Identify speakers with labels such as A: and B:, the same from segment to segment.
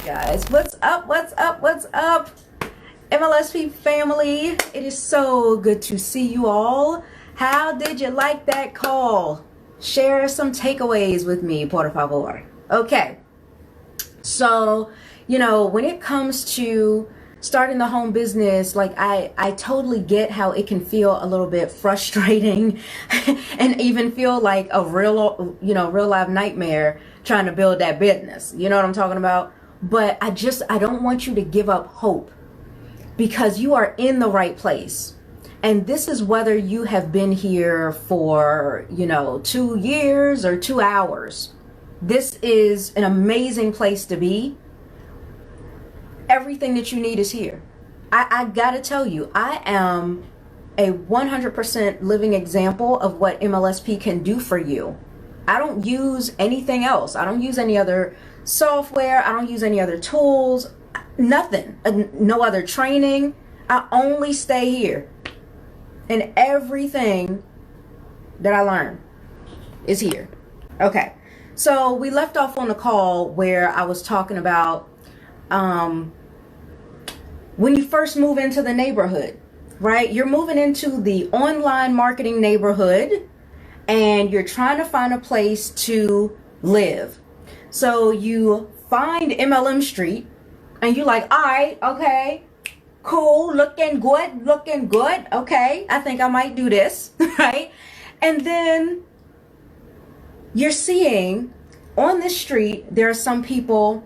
A: guys, what's up, what's up, what's up, Mlsp family? It is so good to see you all. How did you like that call? Share some takeaways with me, por favor. Okay, so when it comes to starting the home business, like I totally get how it can feel a little bit frustrating and even feel like a real life nightmare trying to build that business. You know what I'm talking about? But I don't want you to give up hope, because you are in the right place. And this is whether you have been here for, 2 years or 2 hours. This is an amazing place to be. Everything that you need is here. I gotta tell you, I am a 100% living example of what Mlsp can do for you. I don't use anything else. I don't use any other software. I don't use any other tools, nothing, no other training. I only stay here. And everything that I learn is here. Okay, so we left off on the call where I was talking about when you first move into the neighborhood, right? You're moving into the online marketing neighborhood and you're trying to find a place to live. So you find MLM Street and you're like, all right, okay, cool, looking good. Okay, I think I might do this, right? And then you're seeing on this street, there are some people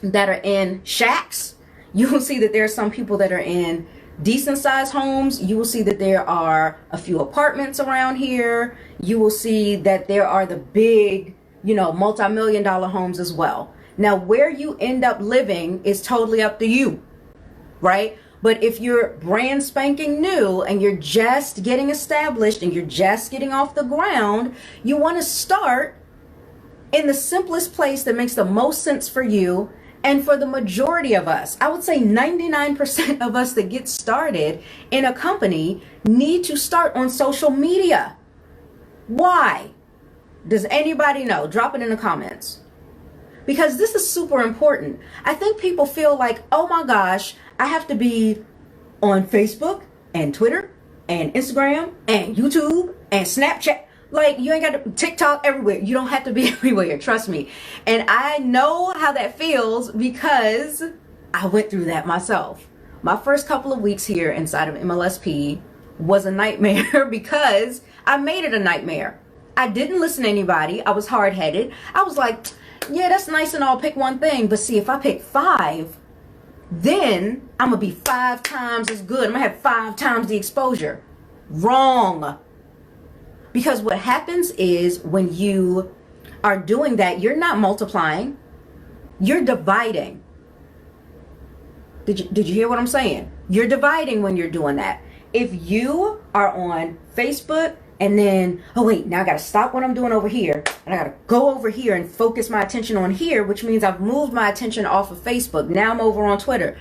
A: that are in shacks. You will see that there are some people that are in decent sized homes. You will see that there are a few apartments around here. You will see that there are the big, multi-million-dollar homes as well. Now, where you end up living is totally up to you, right? But if you're brand spanking new and you're just getting established and you're just getting off the ground, you want to start in the simplest place that makes the most sense for you. And for the majority of us, I would say 99% of us that get started in a company need to start on social media. Why? Does anybody know? Drop it in the comments. Because this is super important. I think people feel like, oh my gosh, I have to be on Facebook and Twitter and Instagram and YouTube and Snapchat. Like, you ain't got to TikTok everywhere. You don't have to be everywhere, trust me. And I know how that feels because I went through that myself. My first couple of weeks here inside of Mlsp was a nightmare because I made it a nightmare. I didn't listen to anybody. I was hard-headed. I was like, yeah, that's nice and all, pick one thing. But see, if I pick 5, then I'm going to be 5 times as good. I'm going to have 5 times the exposure. Wrong. Because what happens is when you are doing that, you're not multiplying, you're dividing. Did you hear what I'm saying? You're dividing when you're doing that. If you are on Facebook and then, oh wait, now I got to stop what I'm doing over here and I got to go over here and focus my attention on here, which means I've moved my attention off of Facebook. Now I'm over on Twitter.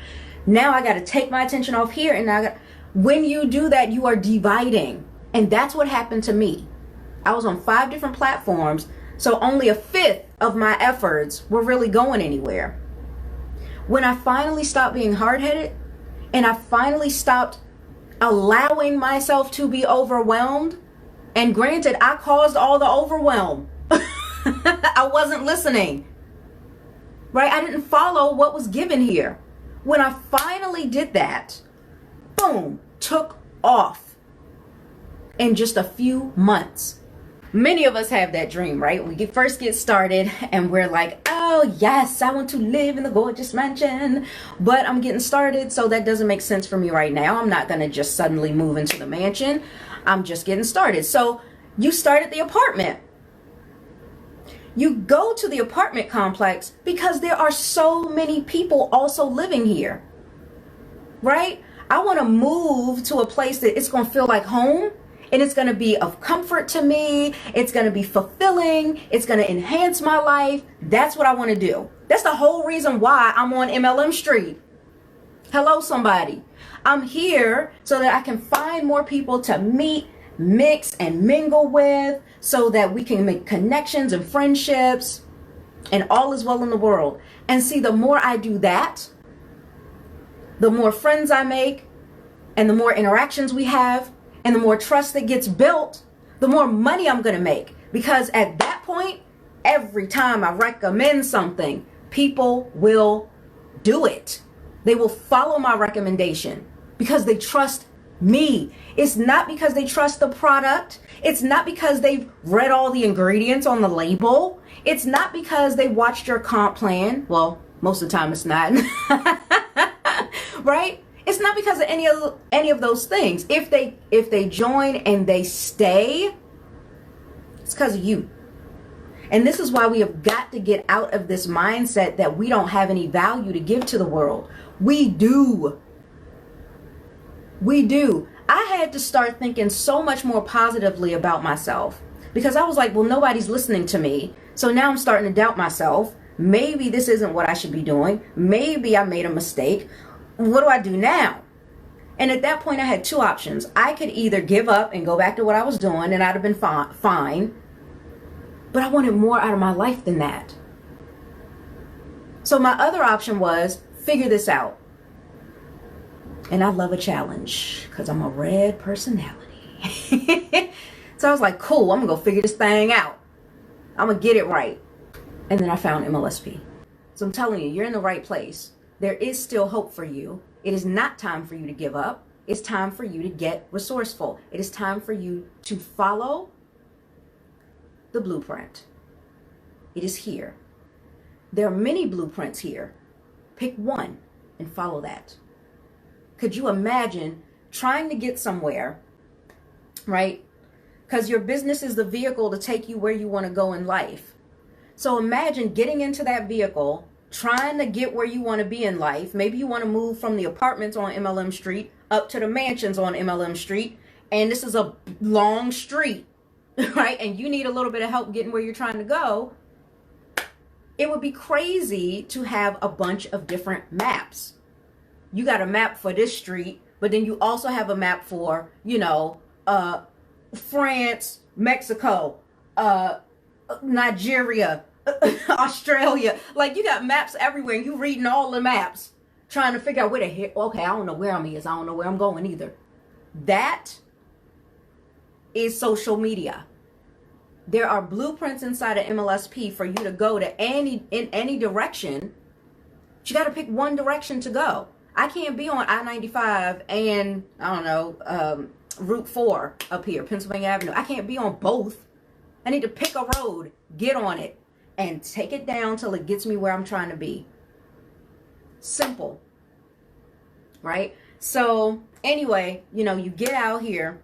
A: Now I got to take my attention off here, and when you do that, you are dividing. And that's what happened to me. I was on 5 different platforms, so only a 1/5 of my efforts were really going anywhere. When I finally stopped being hard-headed and I finally stopped allowing myself to be overwhelmed, and granted, I caused all the overwhelm. I wasn't listening, right? I didn't follow what was given here. When I finally did that, boom, took off in just a few months. Many of us have that dream, right? We first get started and we're like, oh yes, I want to live in the gorgeous mansion, but I'm getting started, so that doesn't make sense for me right now. I'm not gonna just suddenly move into the mansion. I'm just getting started. So you start at the apartment. You go to the apartment complex because there are so many people also living here, right? I want to move to a place that it's going to feel like home, and it's going to be of comfort to me. It's going to be fulfilling. It's going to enhance my life. That's what I want to do. That's the whole reason why I'm on MLM Street. Hello, somebody. I'm here so that I can find more people to meet, mix, and mingle with, so that we can make connections and friendships. and all is well in the world. And see, the more I do that, the more friends I make, and the more interactions we have, and the more trust that gets built, the more money I'm going to make. Because at that point, every time I recommend something, people will do it. They will follow my recommendation because they trust me. It's not because they trust the product. It's not because they've read all the ingredients on the label. It's not because they watched your comp plan. Well, most of the time it's not. Right? It's not because of any of those things. If they join and they stay, it's because of you. And this is why we have got to get out of this mindset that we don't have any value to give to the world. We do. We do. I had to start thinking so much more positively about myself because I was like, well, nobody's listening to me. So now I'm starting to doubt myself. Maybe this isn't what I should be doing. Maybe I made a mistake. What do I do now? And at that point, I had two options. I could either give up and go back to what I was doing and I'd have been fine. But I wanted more out of my life than that. So my other option was figure this out. And I love a challenge because I'm a red personality. So I was like, cool, I'm going to go figure this thing out. I'm going to get it right. And then I found Mlsp. So I'm telling you, you're in the right place. There is still hope for you. It is not time for you to give up. It's time for you to get resourceful. It is time for you to follow the blueprint. It is here. There are many blueprints here. Pick one and follow that. Could you imagine trying to get somewhere, right? Because your business is the vehicle to take you where you want to go in life. So imagine getting into that vehicle, trying to get where you want to be in life. Maybe you want to move from the apartments on MLM Street up to the mansions on MLM Street. And this is a long street, right? And you need a little bit of help getting where you're trying to go. It would be crazy to have a bunch of different maps. You got a map for this street, but then you also have a map for, France, Mexico, Nigeria, Australia. Like, you got maps everywhere. You reading all the maps, trying to figure out where the heck. Okay, I don't know where I'm is. I don't know where I'm going either. That is social media. There are blueprints inside of Mlsp for you to go to in any direction. But you got to pick one direction to go. I can't be on I-95 and Route 4 up here, Pennsylvania Avenue. I can't be on both. I need to pick a road, get on it, and take it down till it gets me where I'm trying to be. Simple, right? So anyway, you get out here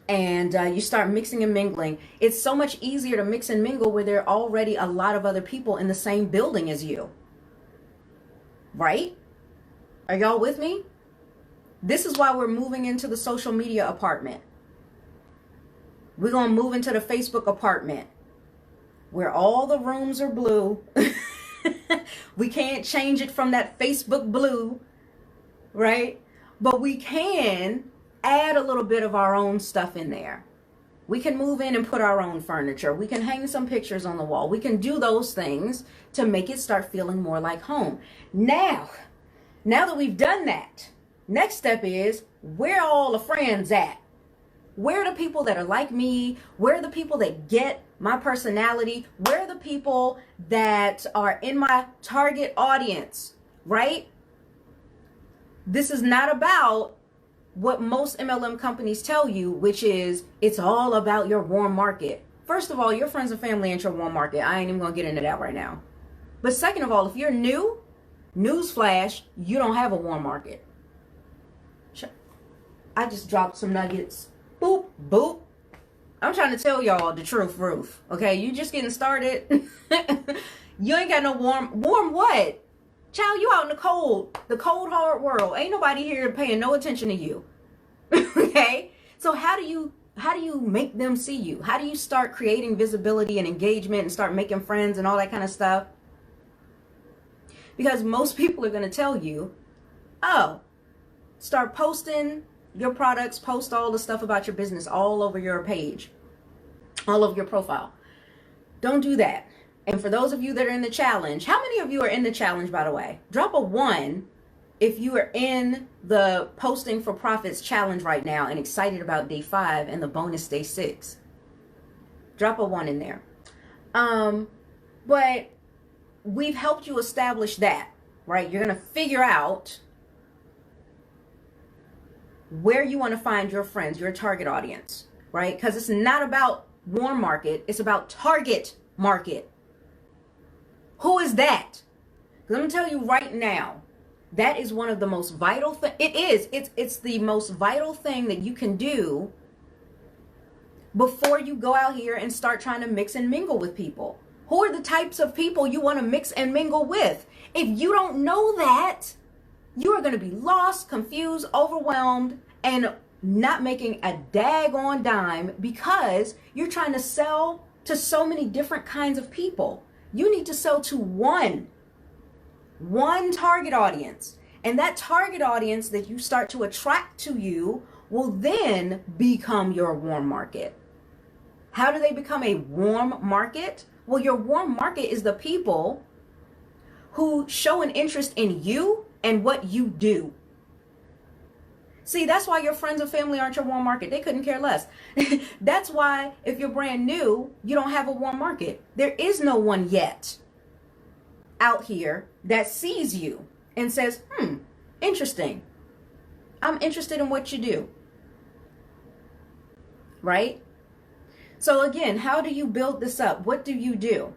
A: and you start mixing and mingling. It's so much easier to mix and mingle where there are already a lot of other people in the same building as you, right? Are y'all with me? This is why we're moving into the social media apartment. We're going to move into the Facebook apartment where all the rooms are blue. We can't change it from that Facebook blue, right? But we can add a little bit of our own stuff in there. We can move in and put our own furniture. We can hang some pictures on the wall. We can do those things to make it start feeling more like home. Now that we've done that, next step is, where are all the friends at? Where are the people that are like me? Where are the people that get my personality? Where are the people that are in my target audience, right? This is not about what most MLM companies tell you, which is it's all about your warm market. First of all, your friends and family ain't your warm market. I ain't even gonna get into that right now. But second of all, if you're new, newsflash, you don't have a warm market. I just dropped some nuggets. Boop, boop. I'm trying to tell y'all the truth, Ruth. Okay, you just getting started. You ain't got no warm what? Child, you out in the cold hard world. Ain't nobody here paying no attention to you. Okay? So how do you make them see you? How do you start creating visibility and engagement and start making friends and all that kind of stuff? Because most people are going to tell you, oh, start posting your products, post all the stuff about your business all over your page, all over your profile. Don't do that. And for those of you that are in the challenge, how many of you are in the challenge, by the way? Drop a 1 if you are in the Posting for Profits challenge right now and excited about day 5 and the bonus day 6. Drop a 1 in there. But we've helped you establish that, right? You're going to figure out where you want to find your friends, your target audience, right? Because it's not about warm market. It's about target market. Who is that? Because I'm going to tell you right now, that is one of the most vital things. It's the most vital thing that you can do before you go out here and start trying to mix and mingle with people. Who are the types of people you want to mix and mingle with? If you don't know that, you are going to be lost, confused, overwhelmed, and not making a daggone dime because you're trying to sell to so many different kinds of people. You need to sell to one target audience. And that target audience that you start to attract to you will then become your warm market. How do they become a warm market? Well, your warm market is the people who show an interest in you and what you do. See, that's why your friends and family aren't your warm market. They couldn't care less. That's why if you're brand new, you don't have a warm market. There is no one yet out here that sees you and says, interesting. I'm interested in what you do. Right? So again, how do you build this up? What do you do?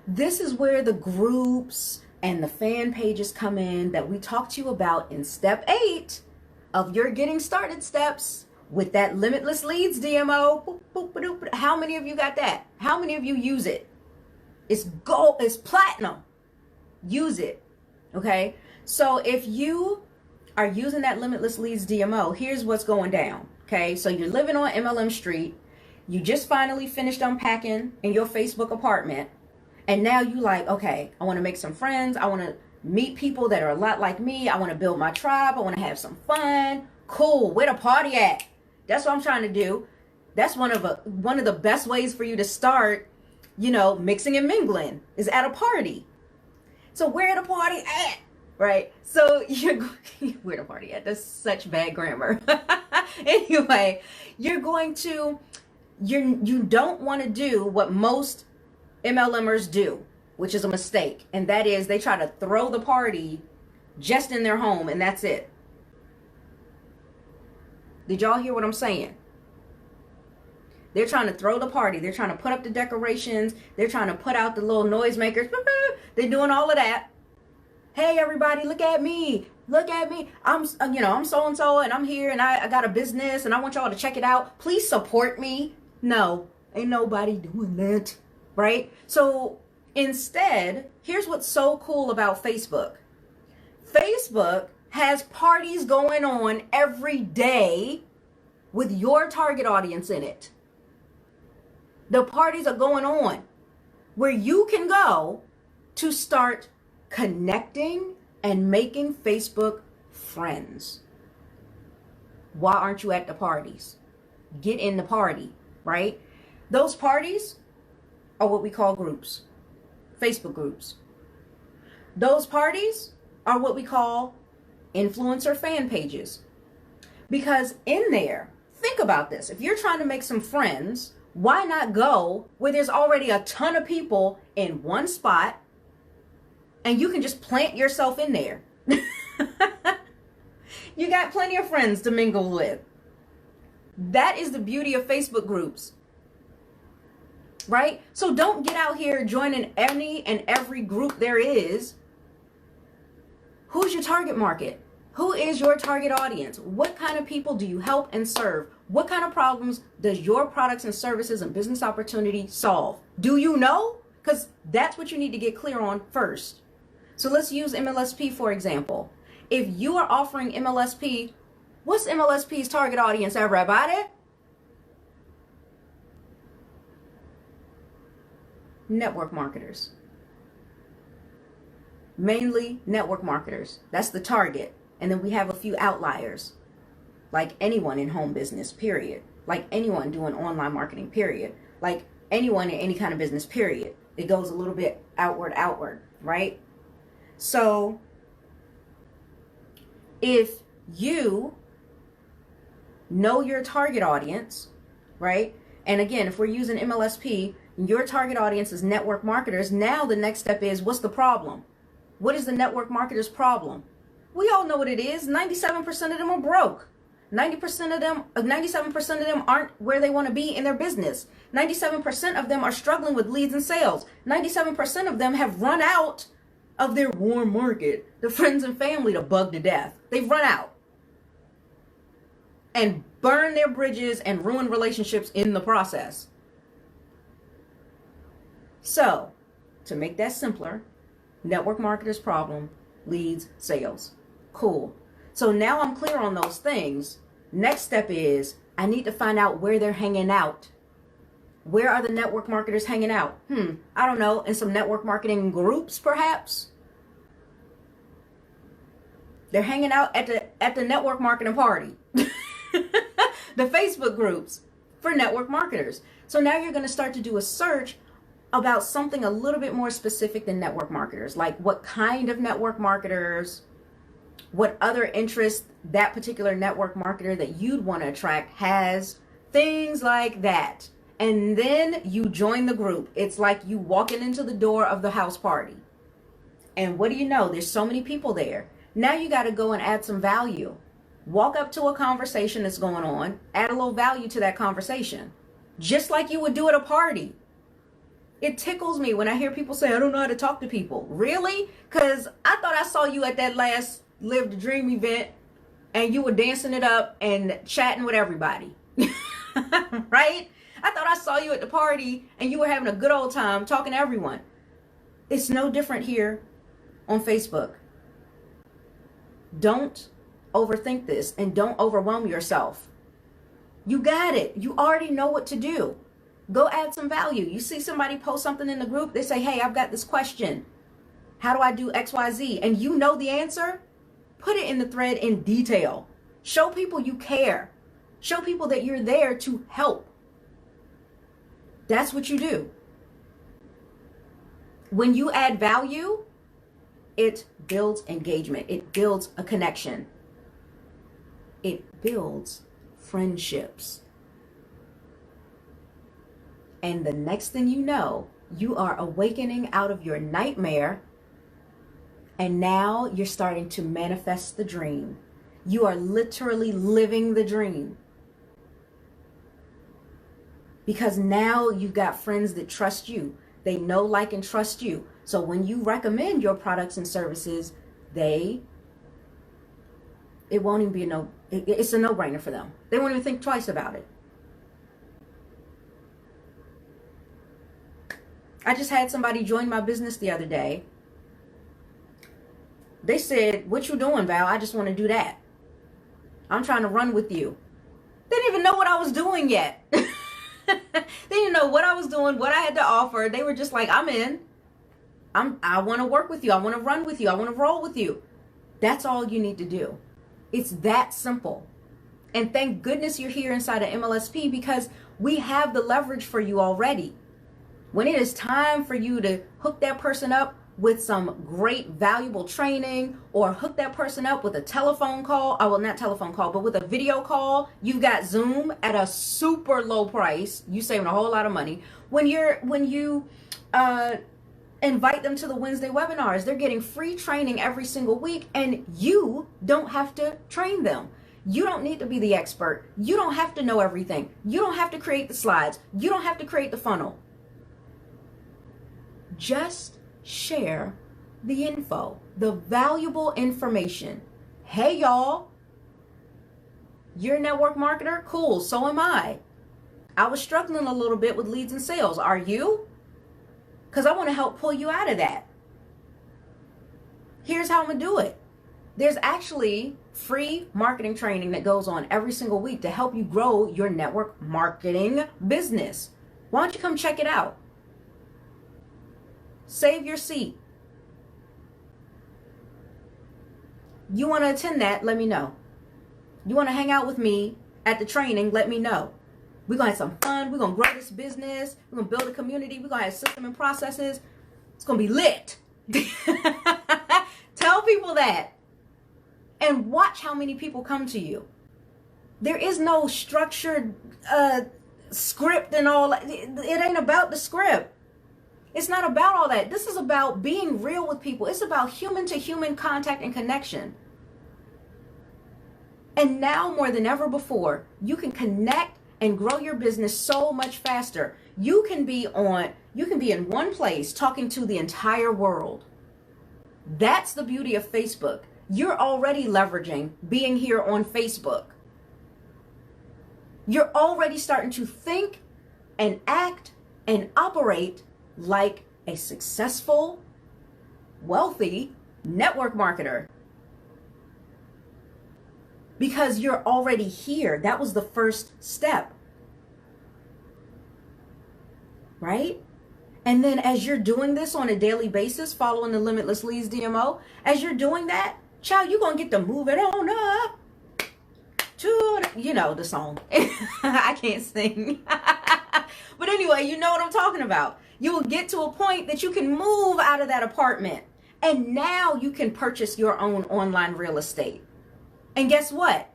A: This is where the groups and the fan pages come in that we talked to you about in step 8 of your getting started steps with that limitless leads DMO. Boop, boop, boop, boop. How many of you got that? How many of you use it? It's gold, it's platinum. Use it. Okay. So if you are using that limitless leads DMO, here's what's going down. Okay. So you're living on MLM Street. You just finally finished unpacking in your Facebook apartment. And now you like, okay, I want to make some friends. I want to meet people that are a lot like me. I want to build my tribe. I want to have some fun. Cool. Where the party at? That's what I'm trying to do. That's one of the best ways for you to start, mixing and mingling is at a party. So where the party at? Right? So where the party at? That's such bad grammar. Anyway, you don't want to do what most MLMers do, which is a mistake. And that is they try to throw the party just in their home and that's it. Did y'all hear what I'm saying? They're trying to throw the party. They're trying to put up the decorations. They're trying to put out the little noisemakers. They're doing all of that. Hey, everybody, look at me. Look at me. I'm so-and-so and I'm here and I got a business and I want y'all to check it out. Please support me. No, ain't nobody doing that. Right? So instead, here's what's so cool about Facebook. Facebook has parties going on every day with your target audience in it. The parties are going on where you can go to start connecting and making Facebook friends. Why aren't you at the parties? Get in the party, right? Those parties are what we call groups, Facebook groups. Those parties are what we call influencer fan pages. Because in there, think about this. If you're trying to make some friends, why not go where there's already a ton of people in one spot and you can just plant yourself in there? You got plenty of friends to mingle with. That is the beauty of Facebook groups. Right? So don't get out here joining any and every group there is. Who's your target market? Who is your target audience? What kind of people do you help and serve? What kind of problems does your products and services and business opportunity solve? Do you know? Because that's what you need to get clear on first. So let's use Mlsp for example. If you are offering Mlsp, what's Mlsp's target audience, everybody? Network marketers. Mainly network marketers. That's the target. And then we have a few outliers, like anyone in home business, period. Like anyone doing online marketing, period. Like anyone in any kind of business, period. It goes a little bit outward, right? So if you know your target audience, right? And again, if we're using MLSP, your target audience is network marketers. Now the next step is, what's the problem? What is the network marketer's problem? We all know what it is. 97% of them are broke. 97% of them aren't where they want to be in their business. 97% of them are struggling with leads and sales. 97% of them have run out of their warm market, the friends and family to bug to death. They've run out and burn their bridges and ruin relationships in the process. So, to make that simpler, network marketer's problem, leads, sales. Cool. So now I'm clear on those things. Next step is I need to find out where they're hanging out. Where are the network marketers hanging out? I don't know. In some network marketing groups, perhaps. They're hanging out at the network marketing party. The Facebook groups for network marketers. So now you're going to start to do a search about something a little bit more specific than network marketers. Like what kind of network marketers, what other interests that particular network marketer that you'd want to attract has, things like that. And then you join the group. It's like you walking into the door of the house party. And what do you know? There's so many people there. Now you got to go and add some value. Walk up to a conversation that's going on, add a little value to that conversation, just like you would do at a party. It tickles me when I hear people say, I don't know how to talk to people. Really? Because I thought I saw you at that last Live the Dream event and you were dancing it up and chatting with everybody. Right? I thought I saw you at the party and you were having a good old time talking to everyone. It's no different here on Facebook. Don't overthink this and don't overwhelm yourself. You got it. You already know what to do. Go add some value. You see somebody post something in the group, they say, hey, I've got this question. How do I do XYZ? And you know the answer? Put it in the thread in detail. Show people you care. Show people that you're there to help. That's what you do. When you add value, it builds engagement. It builds a connection. It builds friendships. And the next thing you know, you are awakening out of your nightmare, and now you're starting to manifest the dream. You are literally living the dream. Because now you've got friends that trust you. They know, like, and trust you. So when you recommend your products and services, it won't even be it's a no-brainer for them. They won't even think twice about it. I just had somebody join my business the other day. They said, what you doing, Val? I just want to do that. I'm trying to run with you. They didn't even know what I was doing yet. They didn't know what I was doing, what I had to offer. They were just like, I'm in. I want to work with you. I want to run with you. I want to roll with you. That's all you need to do. It's that simple. And thank goodness you're here inside of MLSP, because we have the leverage for you already. When it is time for you to hook that person up with some great valuable training, or hook that person up with a telephone call, well, not telephone call, but with a video call, you've got Zoom at a super low price. You saving a whole lot of money. When you invite them to the Wednesday webinars, they're getting free training every single week, and you don't have to train them. You don't need to be the expert. You don't have to know everything. You don't have to create the slides. You don't have to create the funnel. Just share the info, the valuable information. Hey, y'all, you're a network marketer? Cool, so am I. I was struggling a little bit with leads and sales. Are you? Because I want to help pull you out of that. Here's how I'm going to do it. There's actually free marketing training that goes on every single week to help you grow your network marketing business. Why don't you come check it out? Save your seat. You want to attend that? Let me know. You want to hang out with me at the training? Let me know. We're going to have some fun. We're going to grow this business. We're going to build a community. We're going to have system and processes. It's going to be lit. Tell people that. And watch how many people come to you. There is no structured script and all. It ain't about the script. It's not about all that. This is about being real with people. It's about human to human contact and connection. And now more than ever before, you can connect and grow your business so much faster. You can be in one place talking to the entire world. That's the beauty of Facebook. You're already leveraging being here on Facebook. You're already starting to think and act and operate like a successful, wealthy network marketer. Because you're already here. That was the first step. Right? And then as you're doing this on a daily basis, following the Limitless Leads DMO, as you're doing that, child, you're going to get to move it on up to, you know, the song. I can't sing. But anyway, you know what I'm talking about. You will get to a point that you can move out of that apartment. And now you can purchase your own online real estate. And guess what?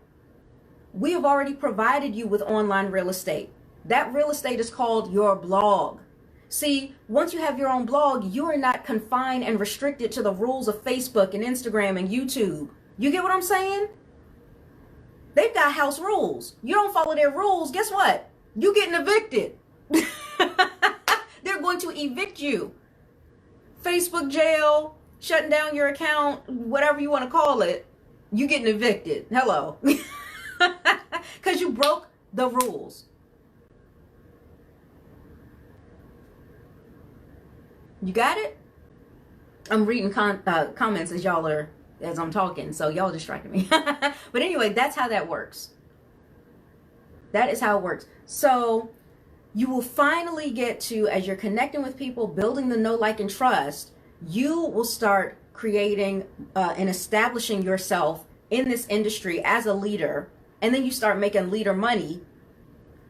A: We have already provided you with online real estate. That real estate is called your blog. See, once you have your own blog, you are not confined and restricted to the rules of Facebook and Instagram and YouTube. You get what I'm saying? They've got house rules. You don't follow their rules, guess what? You getting evicted. They're going to evict you. Facebook jail, shutting down your account, whatever you want to call it. You getting evicted. Hello. Because you broke the rules. You got it? I'm reading comments as I'm talking, so y'all distracted me. But anyway, that's how that works. That is how it works. So you will finally get to, as you're connecting with people, building the know, like, and trust, you will start creating and establishing yourself in this industry as a leader, and then you start making leader money.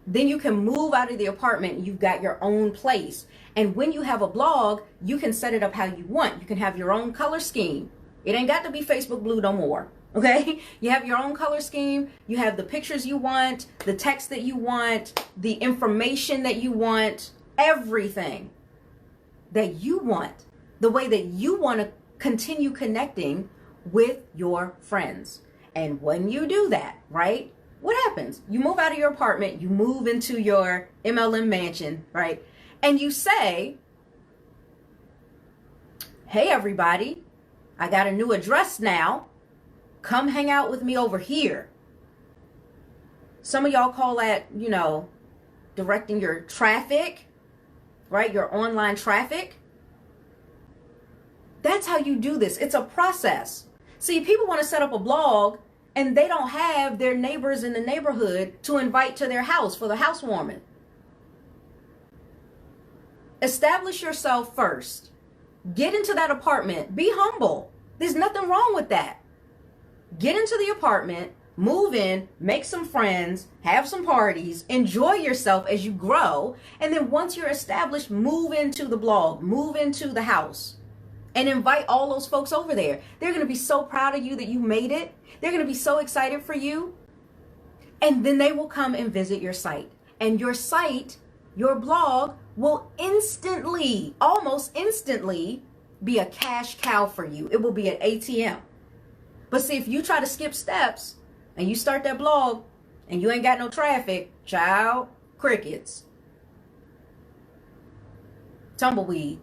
A: Then you can move out of the apartment. You've got your own place. And when you have a blog, you can set it up how you want. You can have your own color scheme. It ain't got to be Facebook blue no more. Okay? You have your own color scheme. You have the pictures you want, the text that you want, the information that you want, everything that you want, the way that you want to continue connecting with your friends. And when you do that, right? What happens? You move out of your apartment, you move into your MLM mansion, right? And you say, hey, everybody, I got a new address now. Come hang out with me over here. Some of y'all call that, you know, directing your traffic, right? Your online traffic. That's how you do this. It's a process. See, people want to set up a blog and they don't have their neighbors in the neighborhood to invite to their house for the housewarming. Establish yourself first. Get into that apartment. Be humble. There's nothing wrong with that. Get into the apartment, move in, make some friends, have some parties, enjoy yourself as you grow. And then once you're established, move into the blog, move into the house. And invite all those folks over there. They're going to be so proud of you that you made it. They're going to be so excited for you. And then they will come and visit your site. And your site, your blog, will instantly, almost instantly, be a cash cow for you. It will be an ATM. But see, if you try to skip steps and you start that blog and you ain't got no traffic, child, crickets, tumbleweed.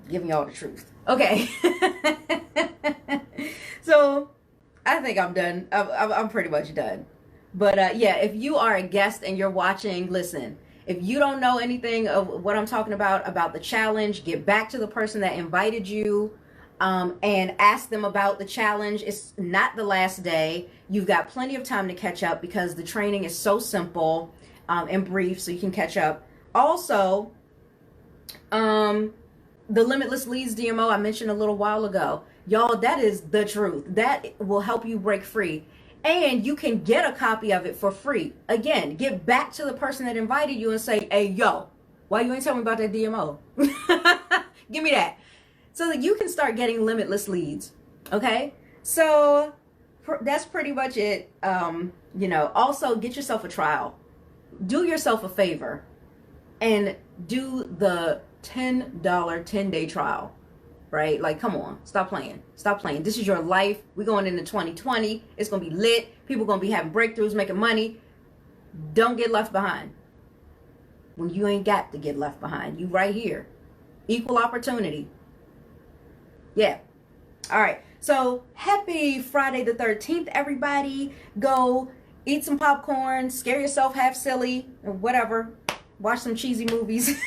A: Giving y'all the truth. Okay. So I think I'm done. I'm pretty much done. But yeah, if you are a guest and you're watching, listen, if you don't know anything of what I'm talking about the challenge, get back to the person that invited you and ask them about the challenge. It's not the last day. You've got plenty of time to catch up because the training is so simple and brief, so you can catch up. Also, the Limitless Leads DMO I mentioned a little while ago. Y'all, that is the truth. That will help you break free. And you can get a copy of it for free. Again, get back to the person that invited you and say, hey, yo, why you ain't tell me about that DMO? Give me that. So that you can start getting limitless leads. Okay? So that's pretty much it. Also get yourself a trial. Do yourself a favor and do the $10 10-day trial. Right? Like, come on, stop playing. Stop playing. This is your life. We're going into 2020. It's going to be lit. People going to be having breakthroughs, making money. Don't get left behind. When you ain't got to get left behind. You right here. Equal opportunity. Yeah. All right. So happy Friday the 13th, everybody. Go eat some popcorn, scare yourself half silly, or whatever. Watch some cheesy movies.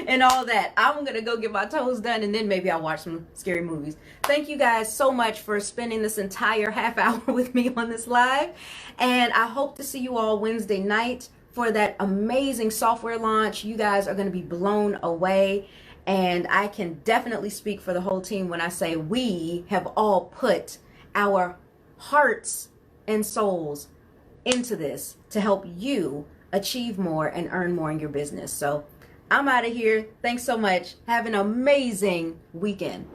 A: And all that. I'm going to go get my toes done, and then maybe I'll watch some scary movies. Thank you guys so much for spending this entire half hour with me on this live. And I hope to see you all Wednesday night for that amazing software launch. You guys are going to be blown away. And I can definitely speak for the whole team when I say we have all put our hearts and souls into this to help you achieve more and earn more in your business. So I'm out of here. Thanks so much. Have an amazing weekend.